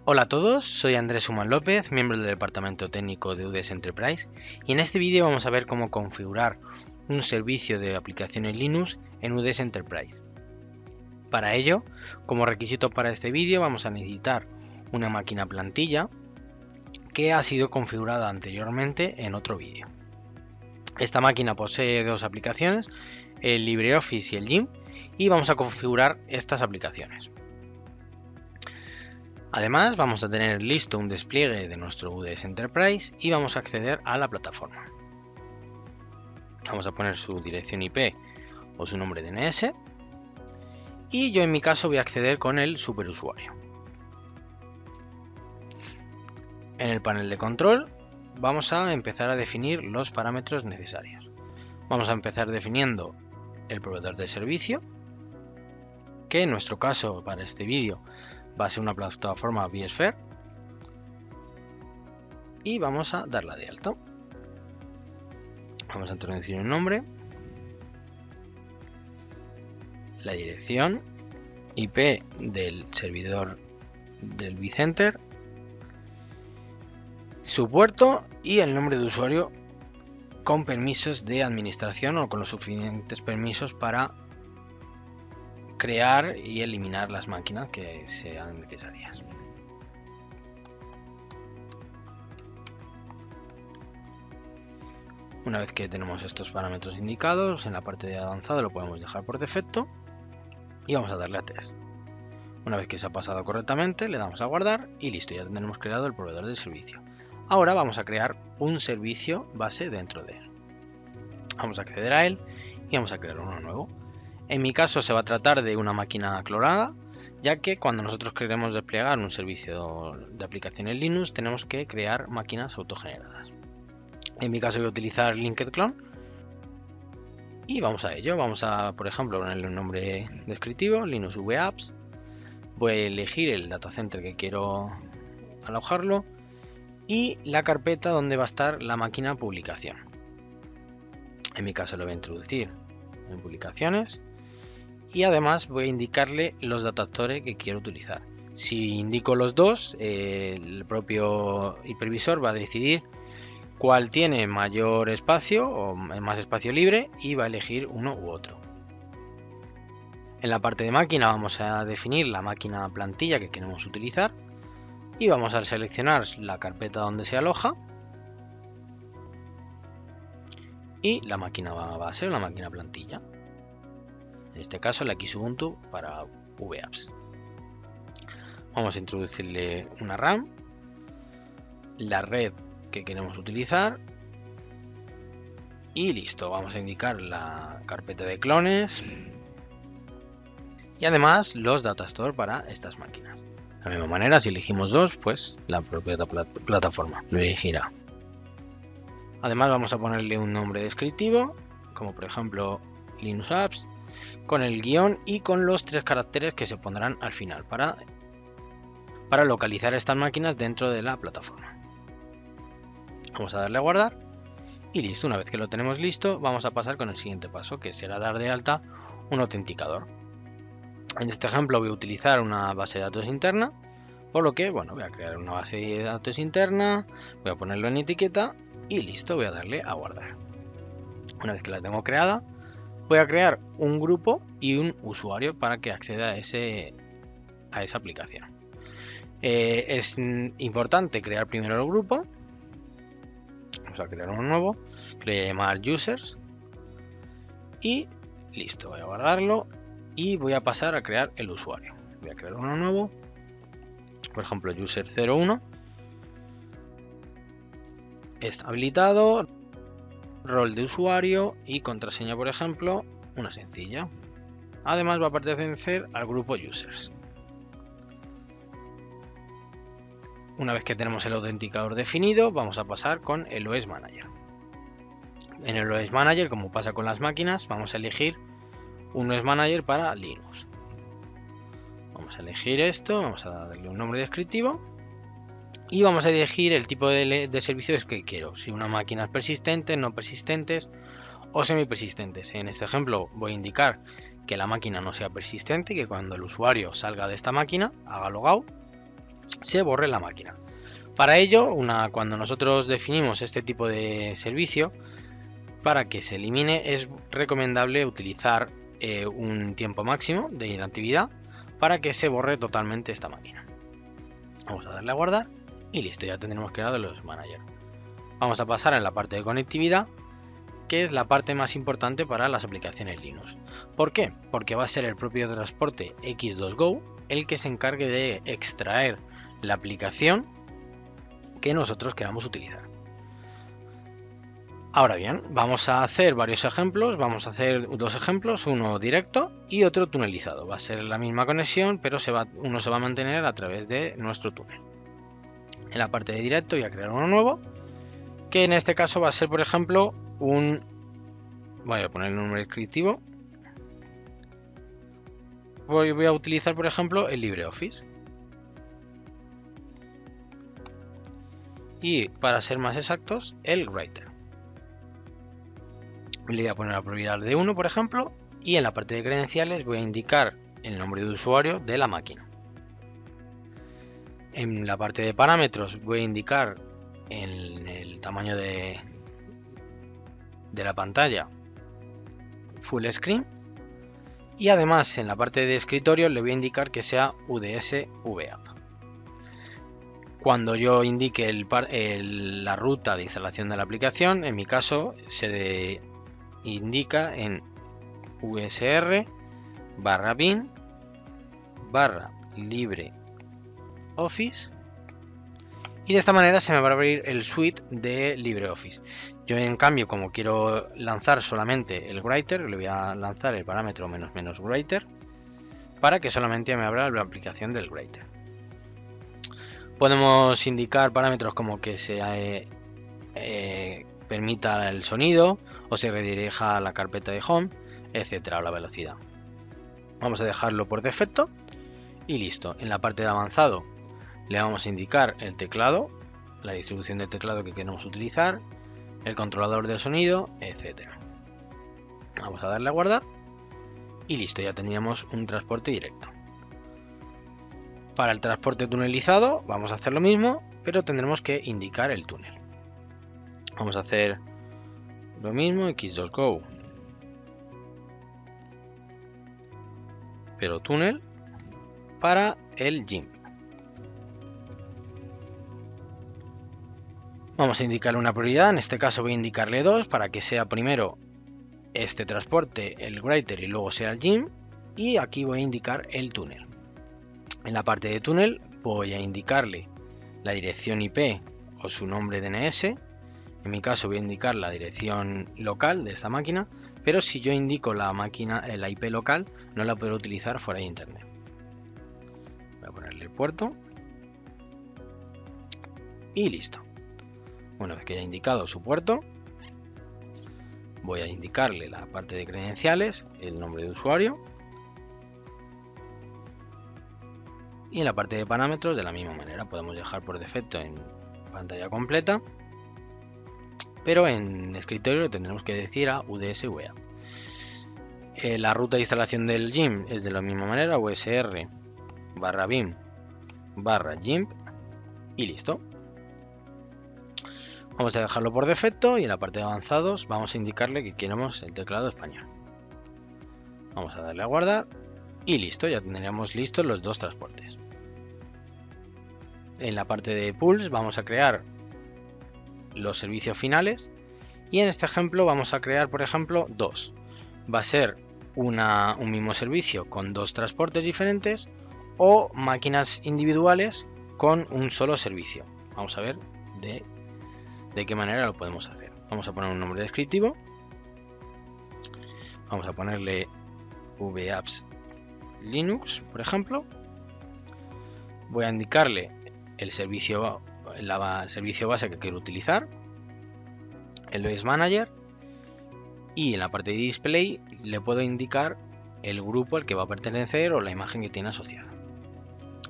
Hola a todos, soy Andrés Humán López, miembro del departamento técnico de UDES Enterprise, y en este vídeo vamos a ver cómo configurar un servicio de aplicaciones Linux en UDES Enterprise. Para ello, como requisito para este vídeo vamos a necesitar una máquina plantilla que ha sido configurada anteriormente en otro vídeo. Esta máquina posee dos aplicaciones, el LibreOffice y el GIMP, y vamos a configurar estas aplicaciones. Además, vamos a tener listo un despliegue de nuestro UDES Enterprise y vamos a acceder a la plataforma. Vamos a poner su dirección IP o su nombre DNS y yo en mi caso voy a acceder con el superusuario. En el panel de control vamos a empezar a definir los parámetros necesarios. Vamos a empezar definiendo el proveedor de servicio, que en nuestro caso para este vídeo va a ser una plataforma vSphere, y vamos a darla de alta. Vamos a introducir un nombre, la dirección IP del servidor del vCenter, su puerto y el nombre de usuario con permisos de administración o con los suficientes permisos para crear y eliminar las máquinas que sean necesarias. Una vez que tenemos estos parámetros indicados, en la parte de avanzado lo podemos dejar por defecto y vamos a darle a test. Una vez que se ha pasado correctamente, le damos a guardar y listo, ya tenemos creado el proveedor de servicio. Ahora vamos a crear un servicio base dentro de él. Vamos a acceder a él y vamos a crear uno nuevo. En mi caso se va a tratar de una máquina clonada, ya que cuando nosotros queremos desplegar un servicio de aplicaciones Linux tenemos que crear máquinas autogeneradas. En mi caso voy a utilizar Linked Clone y vamos a ello. Vamos a, por ejemplo, ponerle un nombre descriptivo, Linux VApps. Voy a elegir el datacenter que quiero alojarlo y la carpeta donde va a estar la máquina publicación. En mi caso lo voy a introducir en publicaciones y además voy a indicarle los datactores que quiero utilizar. Si indico los dos, el propio hipervisor va a decidir cuál tiene mayor espacio o más espacio libre y va a elegir uno u otro. En la parte de máquina vamos a definir la máquina plantilla que queremos utilizar y vamos a seleccionar la carpeta donde se aloja y la máquina va a ser la máquina plantilla. En este caso la Xubuntu para VApps. Vamos a introducirle una RAM, la red que queremos utilizar y listo. Vamos a indicar la carpeta de clones y además los datastore para estas máquinas. De la misma manera, si elegimos dos, pues la propia plataforma lo elegirá. Además vamos a ponerle un nombre descriptivo, como por ejemplo Linux Apps, con el guión y con los 3 caracteres que se pondrán al final para localizar estas máquinas dentro de la plataforma. Vamos a darle a guardar y listo. Una vez que lo tenemos listo, vamos a pasar con el siguiente paso, que será dar de alta un autenticador. En este ejemplo voy a utilizar una base de datos interna, por lo que voy a crear una base de datos interna, voy a ponerlo en etiqueta y listo, voy a darle a guardar. Una vez que la tengo creada, voy a crear un grupo y un usuario para que acceda a esa aplicación. Es importante crear primero el grupo. Vamos a crear uno nuevo, que le voy a llamar users y listo, voy a guardarlo y voy a pasar a crear el usuario. Voy a crear uno nuevo, por ejemplo user01, está habilitado, rol de usuario y contraseña, por ejemplo, una sencilla. Además va a pertenecer al grupo users. Una vez que tenemos el autenticador definido, vamos a pasar con el OS Manager. En el OS Manager, como pasa con las máquinas, vamos a elegir un OS Manager para Linux. Vamos a elegir esto, vamos a darle un nombre descriptivo y vamos a elegir el tipo de servicios que quiero. Si una máquina es persistente, no persistentes o semi-persistentes. En este ejemplo voy a indicar que la máquina no sea persistente, que cuando el usuario salga de esta máquina haga logout se borre la máquina. Para ello, cuando nosotros definimos este tipo de servicio, para que se elimine es recomendable utilizar un tiempo máximo de inactividad para que se borre totalmente esta máquina. Vamos a darle a guardar y listo, ya tendremos creado los managers. Vamos a pasar a la parte de conectividad, que es la parte más importante para las aplicaciones Linux. ¿Por qué? Porque va a ser el propio transporte X2Go el que se encargue de extraer la aplicación que nosotros queramos utilizar. Ahora bien, vamos a hacer varios ejemplos, vamos a hacer dos ejemplos, uno directo y otro tunelizado. Va a ser la misma conexión, pero uno se va a mantener a través de nuestro túnel. En la parte de directo voy a crear uno nuevo, que en este caso va a ser, por ejemplo, voy a poner el nombre descriptivo. Voy a utilizar, por ejemplo, el LibreOffice. Y para ser más exactos, el Writer. Le voy a poner la propiedad de 1, por ejemplo, y en la parte de credenciales voy a indicar el nombre de usuario de la máquina. En la parte de parámetros voy a indicar en el tamaño de la pantalla Full Screen, y además en la parte de escritorio le voy a indicar que sea UDS VApp. Cuando yo indique la ruta de instalación de la aplicación, en mi caso se indica en usr/bin/LibreOffice, y de esta manera se me va a abrir el suite de LibreOffice. Yo, en cambio, como quiero lanzar solamente el Writer, le voy a lanzar el parámetro --Writer para que solamente me abra la aplicación del Writer. Podemos indicar parámetros como que se permita el sonido o se redirija a la carpeta de home, etcétera, o la velocidad. Vamos a dejarlo por defecto y listo. En la parte de avanzado le vamos a indicar el teclado, la distribución de teclado que queremos utilizar, el controlador de sonido, etcétera. Vamos a darle a guardar y listo, ya tendríamos un transporte directo. Para el transporte tunelizado vamos a hacer lo mismo, pero tendremos que indicar el túnel. Vamos a hacer lo mismo, X2Go, pero túnel para el GIMP. Vamos a indicarle una prioridad, en este caso voy a indicarle 2 para que sea primero este transporte, el Writer, y luego sea el GIMP, y aquí voy a indicar el túnel. En la parte de túnel voy a indicarle la dirección IP o su nombre DNS. En mi caso voy a indicar la dirección local de esta máquina, pero si yo indico la IP local, no la puedo utilizar fuera de internet. Voy a ponerle el puerto y listo. Una vez que haya indicado su puerto, voy a indicarle la parte de credenciales, el nombre de usuario, y en la parte de parámetros de la misma manera podemos dejar por defecto en pantalla completa, pero en escritorio le tendremos que decir a UDS VApp. La ruta de instalación del GIMP es de la misma manera, usr/bin/GIMP, y listo. Vamos a dejarlo por defecto y en la parte de avanzados vamos a indicarle que queremos el teclado español. Vamos a darle a guardar y listo, ya tendríamos listos los dos transportes. En la parte de Pulse vamos a crear los servicios finales y en este ejemplo vamos a crear, por ejemplo, dos. Va a ser un mismo servicio con dos transportes diferentes o máquinas individuales con un solo servicio. Vamos a ver de qué manera lo podemos hacer. Vamos a poner un nombre descriptivo. Vamos a ponerle VApps Linux, por ejemplo. Voy a indicarle el servicio base que quiero utilizar, el OS Manager, y en la parte de display le puedo indicar el grupo al que va a pertenecer o la imagen que tiene asociada.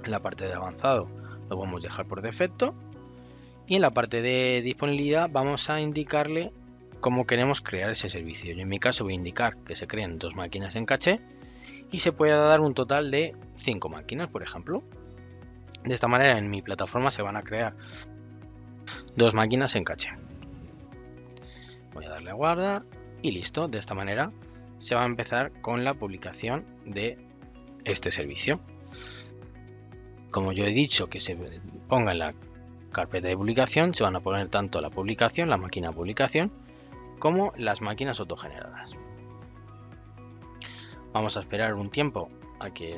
En la parte de avanzado lo podemos dejar por defecto. Y en la parte de disponibilidad vamos a indicarle cómo queremos crear ese servicio. Yo en mi caso voy a indicar que se creen 2 máquinas en caché y se puede dar un total de 5 máquinas, por ejemplo. De esta manera en mi plataforma se van a crear dos máquinas en caché. Voy a darle a guardar y listo. De esta manera se va a empezar con la publicación de este servicio. Como yo he dicho que se ponga en la carpeta de publicación, se van a poner tanto la publicación, la máquina de publicación, como las máquinas autogeneradas. Vamos a esperar un tiempo a que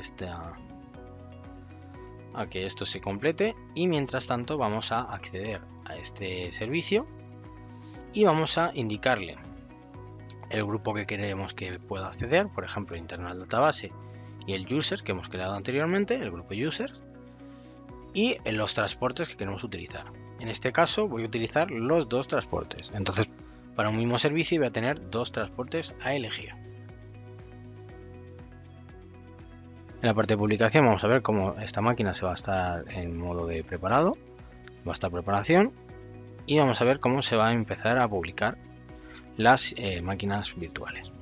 esto se complete y mientras tanto vamos a acceder a este servicio y vamos a indicarle el grupo que queremos que pueda acceder, por ejemplo, internal database y el user que hemos creado anteriormente, el grupo users, y los transportes que queremos utilizar. En este caso voy a utilizar los dos transportes, entonces para un mismo servicio voy a tener dos transportes a elegir. En la parte de publicación vamos a ver cómo esta máquina se va a estar en modo de preparado, va a estar preparación, y vamos a ver cómo se va a empezar a publicar las máquinas virtuales.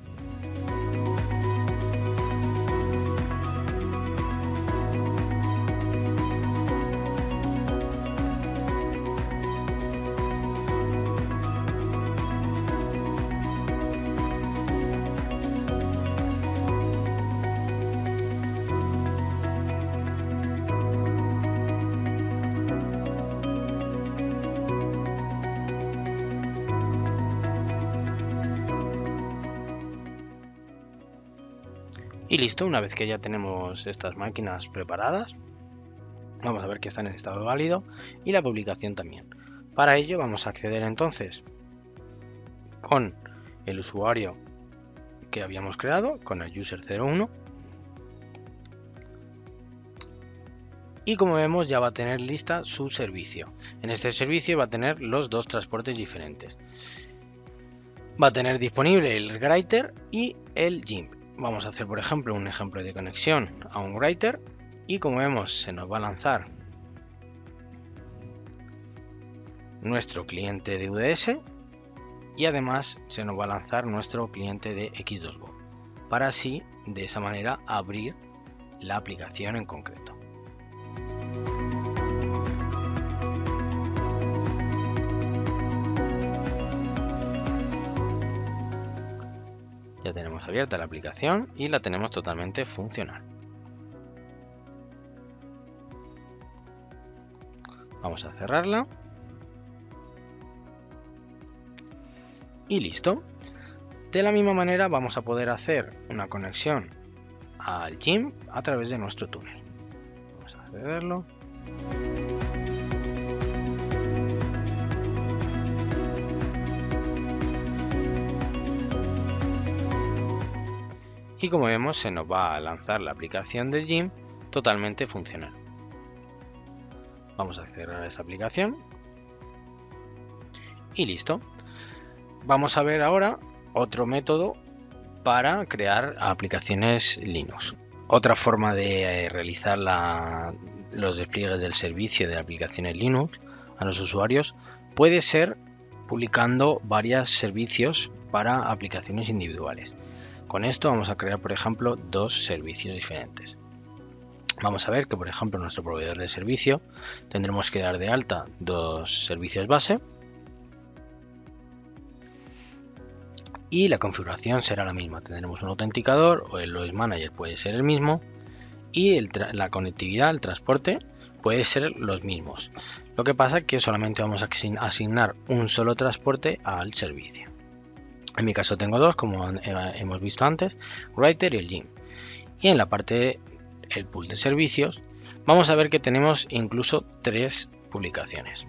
Y listo, una vez que ya tenemos estas máquinas preparadas, vamos a ver que están en estado válido y la publicación también. Para ello vamos a acceder entonces con el usuario que habíamos creado, con el user 01. Y como vemos ya va a tener lista su servicio. En este servicio va a tener los dos transportes diferentes. Va a tener disponible el writer y el GIMP. Vamos a hacer, por ejemplo, un ejemplo de conexión a un writer y como vemos se nos va a lanzar nuestro cliente de UDS y además se nos va a lanzar nuestro cliente de X2Go para así de esa manera abrir la aplicación en concreto. Ya tenemos abierta la aplicación y la tenemos totalmente funcional. Vamos a cerrarla. Y listo. De la misma manera vamos a poder hacer una conexión al GIMP a través de nuestro túnel. Vamos a accederlo. Y como vemos se nos va a lanzar la aplicación del GIMP totalmente funcional. Vamos a cerrar esta aplicación y listo. Vamos a ver ahora otro método para crear aplicaciones Linux. Otra forma de realizar los despliegues del servicio de aplicaciones Linux a los usuarios puede ser publicando varios servicios para aplicaciones individuales. Con esto vamos a crear, por ejemplo, dos servicios diferentes. Vamos a ver que, por ejemplo, en nuestro proveedor de servicio tendremos que dar de alta dos servicios base y la configuración será la misma. Tendremos un autenticador o el OS Manager puede ser el mismo y la conectividad, el transporte puede ser los mismos. Lo que pasa es que solamente vamos a asignar un solo transporte al servicio. En mi caso tengo dos, como hemos visto antes, Writer y el GIMP. Y en la parte del pool de servicios, vamos a ver que tenemos incluso tres publicaciones.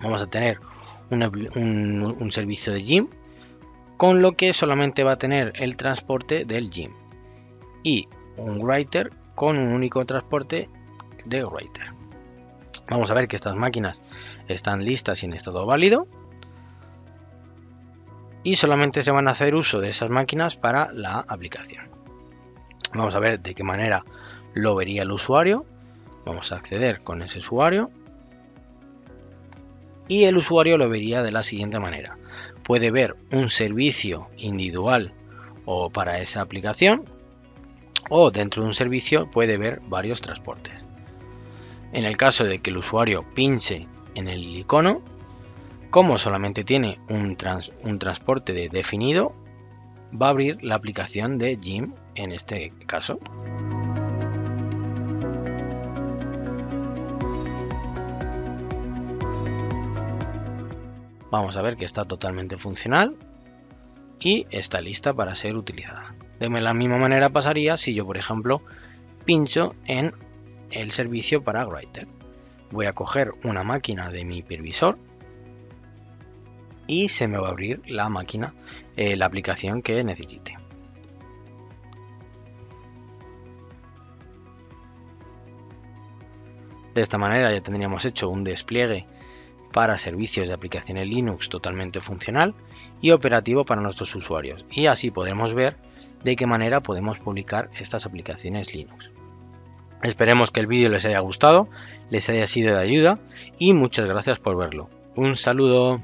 Vamos a tener un servicio de GIMP, con lo que solamente va a tener el transporte del GIMP. Y un Writer con un único transporte de Writer. Vamos a ver que estas máquinas están listas y en estado válido. Y solamente se van a hacer uso de esas máquinas para la aplicación. Vamos a ver de qué manera lo vería el usuario. Vamos a acceder con ese usuario. Y el usuario lo vería de la siguiente manera. Puede ver un servicio individual o para esa aplicación. O dentro de un servicio puede ver varios transportes. En el caso de que el usuario pinche en el icono, como solamente tiene un transporte definido, va a abrir la aplicación de Gym en este caso. Vamos a ver que está totalmente funcional y está lista para ser utilizada. De la misma manera pasaría si yo, por ejemplo, pincho en el servicio para Writer. Voy a coger una máquina de mi hipervisor y se me va a abrir la máquina, la aplicación que necesite. De esta manera ya tendríamos hecho un despliegue para servicios de aplicaciones Linux totalmente funcional y operativo para nuestros usuarios, y así podremos ver de qué manera podemos publicar estas aplicaciones Linux. Esperemos que el vídeo les haya gustado, les haya sido de ayuda y muchas gracias por verlo. Un saludo.